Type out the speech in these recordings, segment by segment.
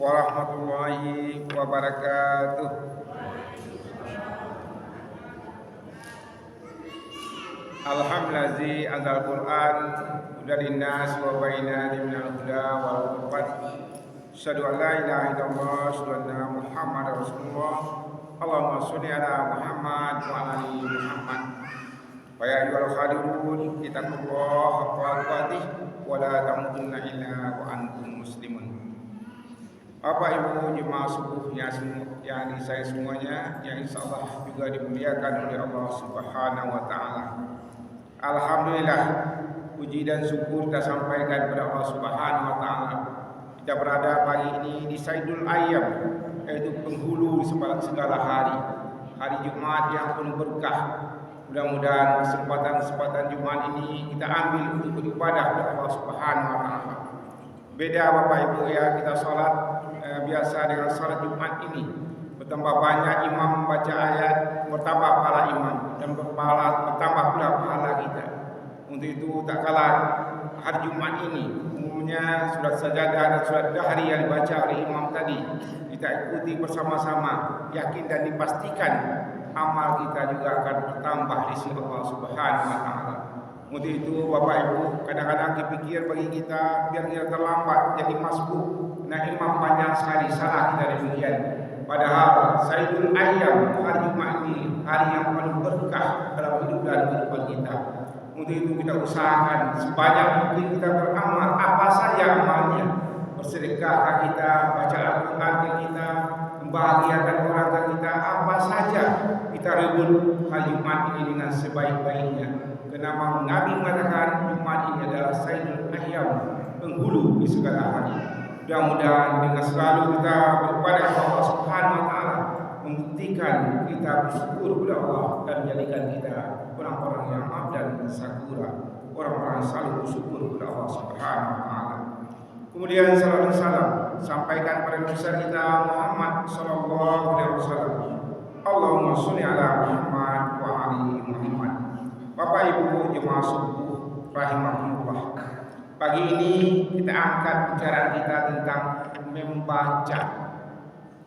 warahmatullahi wabarakatuh. Alhamdulillahi anzal Qur'an hudan linnas wa bayyinatin minal huda wal furqan. Asyhadu an la ilaha illallah wa asyhadu anna Muhammadar Rasulullah. Allahumma sholli ala Muhammad wa ala ali Muhammad. Wa ya ayyuhal hadirun ittaqullaha haqqa tuqatih wa la tamutunna illa wa antum muslimun. Bapak Ibu jemaah subuh yang saya semuanya yang insyaallah juga dimuliakan oleh Allah Subhanahu wa taala. Alhamdulillah, puji dan syukur kita sampaikan kepada Allah Subhanahu wa taala. Kita berada pagi ini di Saidul Ayyam, yaitu penghulu di segala hari. Hari Jumat yang penuh berkah. Mudah-mudahan kesempatan Jumat ini kita ambil untuk beribadah kepada Allah Subhanahu wa taala. Beda Bapak Ibu ya, kita sholat biasa dengan sholat Jumat ini. Bertambah banyak imam membaca ayat, bertambah pahala imam dan bertambah pula pahala kita. Untuk itu tak kalah hari Jumat ini umumnya surat sajadah dan surat dahri yang dibaca oleh imam tadi kita ikuti bersama-sama, yakin dan dipastikan amal kita juga akan bertambah di sisi Allah Subhanahu wa taala. Untuk itu Bapak Ibu, kadang-kadang dipikir bagi kita biar kita terlambat jadi masbuk. Nah, imam panjang sekali, salah kita demikian. Padahal Saidul Ayyam, hari Jumat ini hari yang paling berkah dalam hidup dan kehidupan kita. Untuk itu kita usahakan sebanyak mungkin kita beramal, apa saja amalnya. Bersedekahkah kita, baca Al-Quran kita, membahagiakan orang kita, apa saja kita rebut hari Jumat ini dengan sebaik-baiknya. Kenapa Nabi mengatakan Jumat ini adalah Saidul Ayyam, penghulu di segala hari. Mudah-mudahan dengan selalu kita beribadah kepada Allah Subhanahu wa taala, membuktikan kita bersyukur kepada Allah dan menjadikan kita orang-orang yang abdan dan sakura, orang-orang yang selalu bersyukur kepada Allah Subhanahu wa taala. Kemudian salam dan salam sampaikan pada besar kita Muhammad sallallahu alaihi wasallam. Allahumma sholli ala Muhammad wa ali Muhammad. Bapak Ibu jemaah subuh rahimahumullah. Pagi ini kita angkat bicara kita tentang membaca.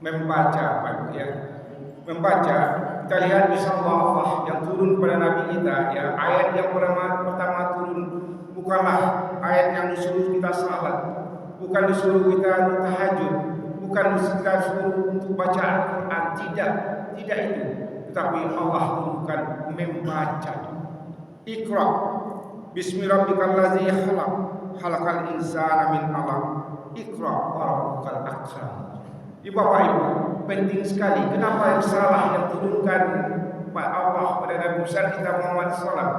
Bapak Ibu ya. Membaca, kita lihat misalnya Allah yang turun kepada Nabi kita ya, ayat yang pertama turun bukanlah ayat yang disuruh kita salat, bukan disuruh kita untuk tahajud, bukan kita disuruh untuk baca Al-Quran, tidak itu. Tetapi Allah turunkan membaca. Iqra bismi rabbikal ladzi khalaq khalaqal insana min 'alaq iqra wa rabbukal akram. Bapak Ibu, penting sekali. Kenapa risalah yang turunkan Allah pada Nabi besar kita Muhammad SAW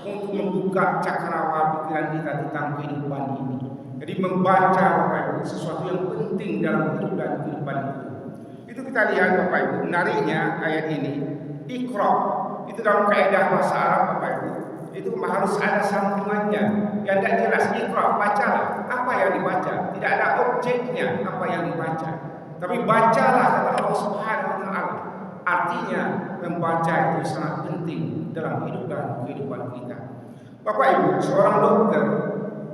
untuk membuka cakrawala pikiran kita tentang kehidupan ini. Jadi membaca Bapak Ibu sesuatu yang penting dalam hidup dan kehidupan itu. Itu kita lihat Bapak Ibu, menariknya ayat ini. Iqra itu dalam kaidah bahasa Arab Bapak Ibu, itu harus ada sambungannya. Yang tidak jelas Iqra, bacalah. Apa yang dibaca? Tidak ada objeknya apa yang dibaca. Tapi bacalah kata Allah Subhanahu wa taala. Artinya membaca itu sangat penting dalam hidup dan kehidupan kita. Bapak Ibu, seorang dokter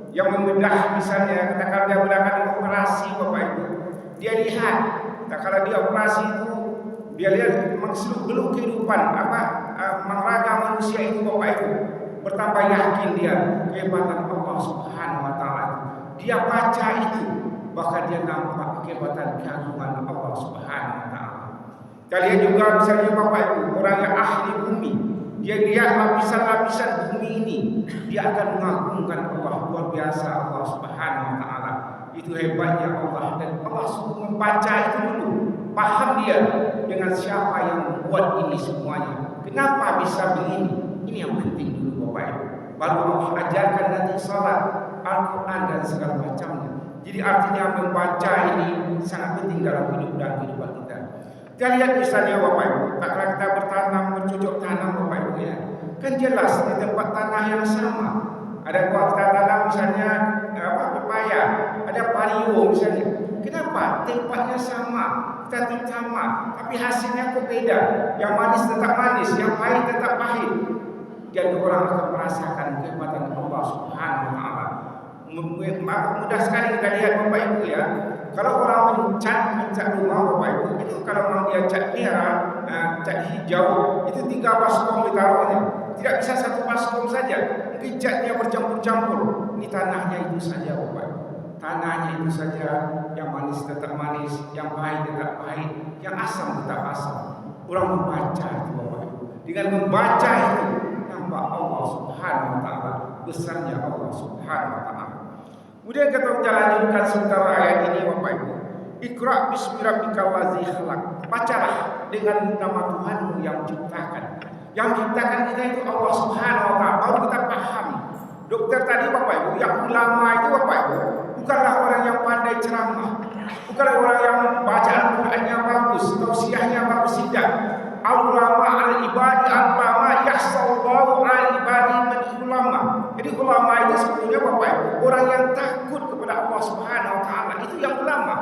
yang membedah misalnya katakan dia melakukan operasi Bapak Ibu, dia lihat katakan dia operasi itu dia lihat seluk-beluk kehidupan raga manusia itu Bapak Ibu, bertambah yakin dia kehebatan Allah Subhanahu wa taala. Dia baca itu, bahkan dia nampak kehebatan keagungan Allah Subhanahu wa taala. Kalian juga misalnya Bapak Ibu, orang yang ahli bumi, dia lihat lapisan-lapisan bumi ini, dia akan mengagungkan Allah, luar biasa Allah Subhanahu wa taala. Itu hebatnya Allah, dan Allah suruh membaca itu dulu. Paham dia dengan siapa yang membuat ini semuanya. Kenapa bisa begini? Ini yang penting dulu Bapak Ibu. Baru Allah ajarkan nanti salat, Al-Quran dan segala macamnya. Jadi artinya membaca ini sangat penting dalam hidup dan kehidupan kita. Kita lihat misalnya Bapak Ibu, tak kala kita bertanam, bercocok tanam Bapak Ibu ya, kan jelas di tempat tanah yang sama. Ada buah kita tanam misalnya pepaya, ada pario misalnya. Kenapa? Tempatnya sama, kita sama, tapi hasilnya kok beda. Yang manis tetap manis, yang pahit tetap pahit. Dan orang akan merasakan kehebatan Allah Subhanahu wa taala. Mudah sekali kita lihat Bapak Ibu ya. Kalau orang mencat rumah Bapak Ibu, itu kalau mau dia cat merah, cat hijau, itu 3 baskom ditaruhnya. Tidak bisa 1 baskom saja. Mungkin catnya bercampur-campur. Ini tanahnya itu saja Bapak Ibu. Tanahnya itu saja, yang manis tetap manis, yang pahit tetap pahit, yang asam tetap asam. Orang membaca itu Bapak Ibu. Dengan membaca itu nampak Allah Subhanahu wa taala, besarnya Allah Subhanahu wa taala. Kemudian kita lanjutkan sementara ayat ini Bapak Ibu. Iqra bismi rabbikal ladzi khalaq. Bacalah dengan nama Tuhanmu yang menciptakan. Yang menciptakan kita itu Allah Subhanahu wa taala. Baru kita paham. Dokter tadi Bapak Ibu, yang ulama itu Bapak Ibu, bukanlah orang yang pandai ceramah, bukanlah orang yang bacaan Qur'annya bagus, tausiahnya bagus, tidak. Al-ulama al-ibadi al-ulama yahsallahu al-ibadi man ulama. Jadi ulama itu sebetulnya Bapak Ibu, orang yang takut kepada Allah Subhanahu wa taala, itu yang ulama.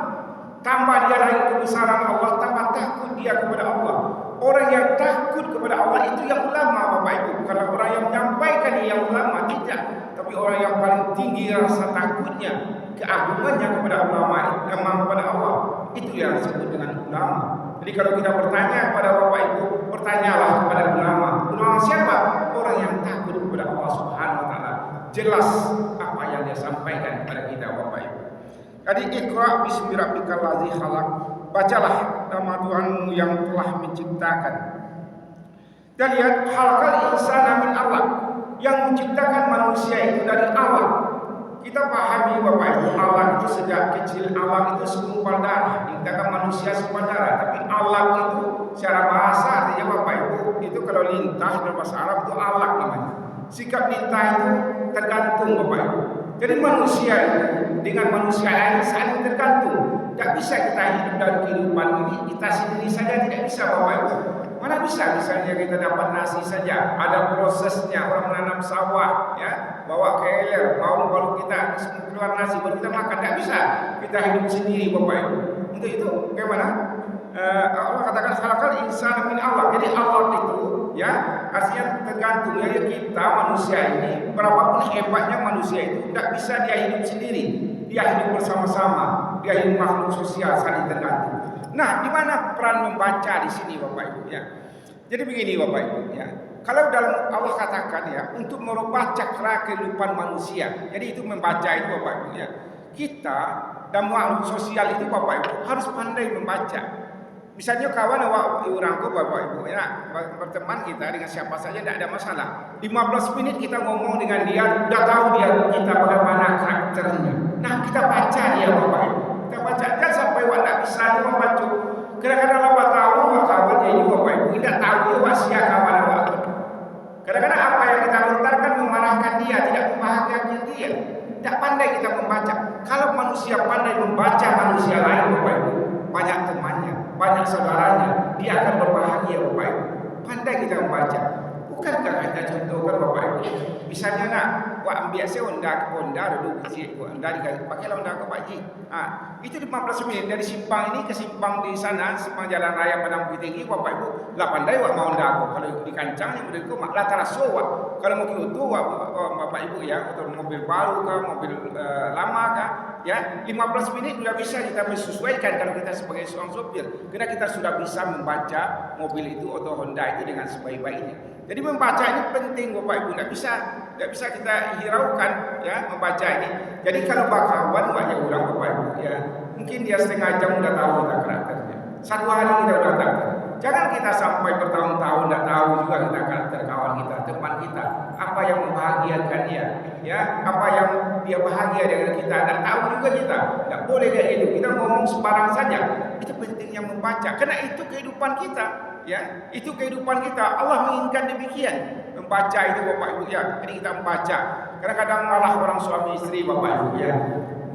Tambah dia lagi kebesaran Allah, tambah takut dia kepada Allah. Orang yang takut kepada Allah itu yang ulama Bapak Ibu, bukan orang yang menyampaikan yang ulama, tidak. Tapi orang yang paling tinggi rasa takutnya, keagungannya kepada ulama, kepada Allah, itu yang disebut dengan ulama. Jadi kalau kita bertanya kepada Bapak Ibu, bertanyalah kepada ulama. Ulama siapa? Orang yang takut kepada Allah Subhanahu wa taala. Jelas apa yang dia sampaikan kepada kita Bapak Ibu. Jadi Iqra bismi rabbikal ladzi khalaq. Bacalah nama Tuhanmu yang telah menciptakan. Dan lihat khalaqal insana min alaq. Yang menciptakan manusia itu dari awal. Kita pahami Bapak Ibu, alaq itu sejak kecil, alaq itu segumpal darah. Dikatakan manusia segumpal darah, tapi alaq itu secara bahasa artinya Bapak Ibu, itu kalau lintah dalam bahasa Arab itu alaq namanya. Sikap lintah itu tergantung Bapak Ibu. Jadi manusia itu dengan manusia lain saling tergantung. Tidak bisa kita hidup dalam kehidupan ini kita sendiri saja, tidak bisa Bapak Ibu. Mana bisa misalnya kita dapat nasi saja, ada prosesnya. Orang menanam sawah, ya, bawa keler, mau baru kita keluar nasi baru kita makan. Tidak bisa kita hidup sendiri Bapak Ibu. Untuk itu bagaimana? Allah katakan khalaqal insana min alaq. Jadi Allah itu ya artinya tergantung ya kita manusia ini, berapapun hebatnya manusia itu tidak bisa dia hidup sendiri. Dia hidup bersama-sama, dia hidup makhluk sosial, saling tergantung. Nah, di mana peran membaca di sini Bapak Ibu ya? Jadi begini Bapak Ibu ya. Kalau dalam Allah katakan ya untuk merubah cakra kehidupan manusia. Jadi itu membaca itu Bapak Ibu ya. Kita dan makhluk sosial itu Bapak Ibu harus pandai membaca. Misalnya kawan orang kau Bapak Ibu ya, berteman kita dengan siapa saja tidak ada masalah. 15 menit kita ngomong dengan dia, udah tahu dia kita bagaimana karakternya. Nah, kita baca dia Bapak Ibu. Kita baca kan sampai tidak bisa dia membaca. Kadang-kadang apa tahu kawannya ini Bapak Ibu, tidak tahu dia wasia kawan awak. Kadang-kadang apa yang kita lontarkan memarahkan dia, tidak membahagiakan dia. Tidak pandai kita membaca. Kalau manusia pandai membaca manusia lain Bapak Ibu, banyak temannya, banyak saudaranya, dia akan berbahagia Bapak Ibu. Pandai kita membaca. Bukankah kita contohkan Bapak Ibu? Misalnya nak, wak ambil saya Honda dulu kecil, Honda dikasih pakailah Honda ke Pak Ji. Itu 15 menit dari simpang ini ke simpang di sana, simpang jalan raya Padang Bukit Tinggi Bapak Ibu. Lah pandai wak mau Honda aku. Kalau di kancang yang berdiri mak lah teraso wak. Kalau mau itu wak Bapak Ibu ya, atau mobil baru kah, mobil lama kah? Ya, 15 menit sudah bisa kita menyesuaikan kalau kita sebagai seorang sopir. Karena kita sudah bisa membaca mobil itu atau Honda itu dengan sebaik-baiknya. Jadi membaca ini penting Bapak Ibu, tidak bisa kita hiraukan ya membaca ini. Jadi kalau bakawan banyak orang Bapak Ibu ya, mungkin dia setengah jam sudah tahu kita karakternya. 1 hari kita sudah tahu. Jangan kita sampai bertahun-tahun tidak tahu juga kita karakter kawan kita, teman kita, apa yang membahagiakan dia, ya, apa yang dia bahagia dengan kita, tidak tahu juga kita. Tidak boleh kayak itu. Kita ngomong sembarang saja. Itu pentingnya membaca, karena itu kehidupan kita. Ya, itu kehidupan kita. Allah menginginkan demikian. Membaca itu Bapak Ibu ya. Jadi kita membaca. Kadang-kadang malah orang suami istri Bapak Ibu ya.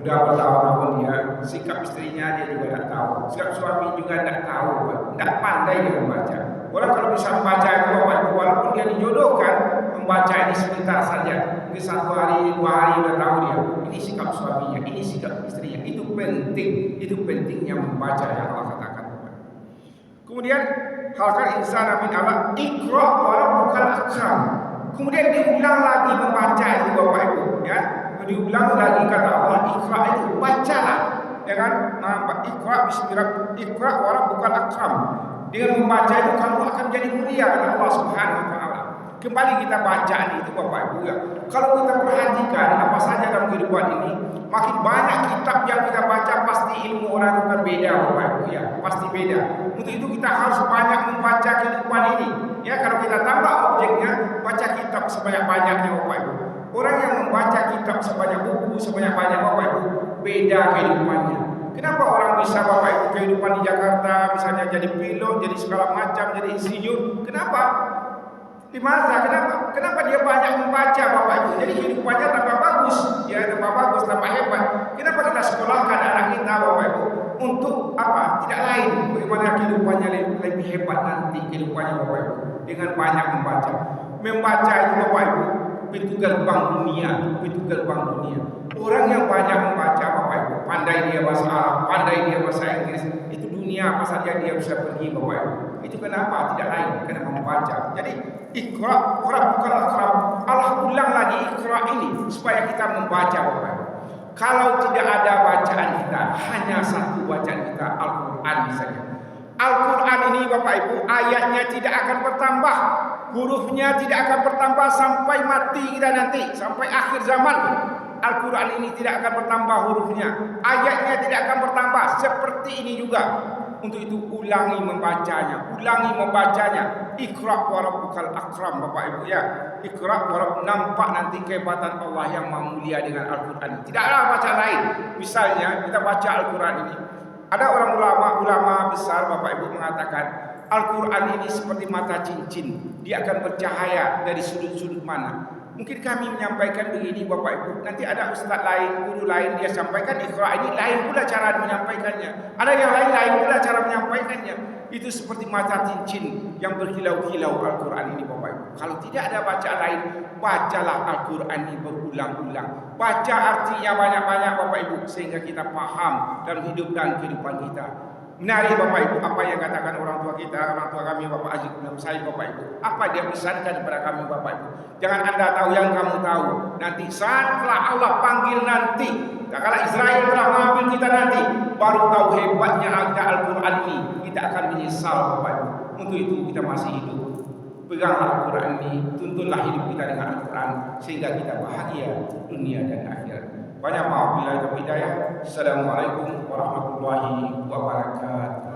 Udah bertahun-tahun dia, sikap istrinya dia juga tidak tahu. Sikap suami juga tidak tahu. Tidak pandai dia membaca. Orang kalau bisa membaca itu Bapak Ibu, walaupun dia dijodohkan, membaca ini sebentar saja. Mungkin 1 hari, 2 hari udah tahu dia. Ini sikap suaminya, ini sikap istrinya. Itu penting. Itu pentingnya membaca yang Allah katakan. Kemudian khalaqal insana min alaq, iqra wa rabbukal akram. Kemudian diulang lagi membaca itu Bapak Ibu ya. Diulang lagi kata Allah, iqra itu bacalah. ya kan? Nah, Iqra bismi rabbika, Iqra wa rabbukal akram. Dengan membaca itu kamu akan jadi mulia kata Allah Subhanahu wa taala. Kembali kita baca itu Bapak Ibu ya. Kalau kita perhatikan apa saja dalam kehidupan ini, makin banyak kitab yang kita baca pasti ilmu orang itu akan beda Bapak Ibu ya, pasti beda. Untuk itu kita harus banyak membaca kehidupan ini. Ya, kalau kita tambah objeknya, baca kitab sebanyak-banyaknya Bapak Ibu. Orang yang membaca kitab sebanyak buku, sebanyak-banyak Bapak Ibu, beda kehidupannya. Kenapa orang bisa Bapak Ibu kehidupan di Jakarta misalnya jadi pilot, jadi segala macam, jadi insinyur? Kenapa? Di masa kenapa dia banyak membaca Bapak Ibu? Jadi kehidupannya tambah bagus, ya tambah bagus, tambah hebat. Kenapa kita sekolahkan anak kita Bapak Ibu? Untuk apa? Tidak lain, bagaimana kehidupannya lebih hebat nanti kehidupannya Bapak Ibu dengan banyak membaca. Membaca itu Bapak Ibu pintu gerbang dunia, pintu gerbang dunia. Orang yang banyak membaca Bapak Ibu, pandai dia bahasa Arab, pandai dia bahasa Inggris, itu dunia apa saja dia bisa pergi Bapak Ibu. Itu kenapa? Tidak lain, karena membaca. Jadi Iqra wa rabbukal akram. Allah ulang lagi Iqra ini supaya kita membaca Bapak Ibu. Kalau tidak ada bacaan kita, hanya satu bacaan kita, Al-Quran saja. Al-Quran ini Bapak Ibu, ayatnya tidak akan bertambah, hurufnya tidak akan bertambah sampai mati kita nanti, sampai akhir zaman. Al-Quran ini tidak akan bertambah hurufnya, ayatnya tidak akan bertambah. Seperti ini juga. Untuk itu ulangi membacanya, ulangi membacanya. Iqra wa rabbukal akram Bapak Ibu ya. Iqra wa rabb, nampak nanti kehebatan Allah yang Maha Mulia dengan Al-Quran. Tidak ada baca lain. Misalnya kita baca Al-Quran ini. Ada orang ulama besar Bapak Ibu mengatakan Al-Quran ini seperti mata cincin. Dia akan bercahaya dari sudut-sudut mana. Mungkin kami menyampaikan begini Bapak Ibu, nanti ada ustaz lain, guru lain dia sampaikan Iqra ini lain pula cara menyampaikannya. Ada yang lain pula cara menyampaikannya. Itu seperti mata cincin yang berkilau-kilau Al-Quran ini Bapak Ibu. Kalau tidak ada baca lain, bacalah Al-Quran ini berulang-ulang. Baca artinya banyak-banyak Bapak Ibu sehingga kita paham dalam hidup dan kehidupan kita. Menarik Bapak Ibu apa yang katakan orang tua kita, orang tua kami Bapak Aziz bin Said Bapak Ibu. Apa dia pesankan kepada kami Bapak Ibu? Jangan Anda tahu yang kamu tahu. Nanti saatlah Allah panggil nanti. Kalau Israel telah mengambil kita nanti, baru tahu hebatnya Al-Quran ini. Kita akan menyesal Bapak Ibu. Untuk itu kita masih hidup. Peganglah Al-Quran ini, tuntunlah hidup kita dengan Al-Quran sehingga kita bahagia dunia dan akhirat. Banyak maaf bila itu hidayah. Assalamualaikum warahmatullahi wabarakatuh.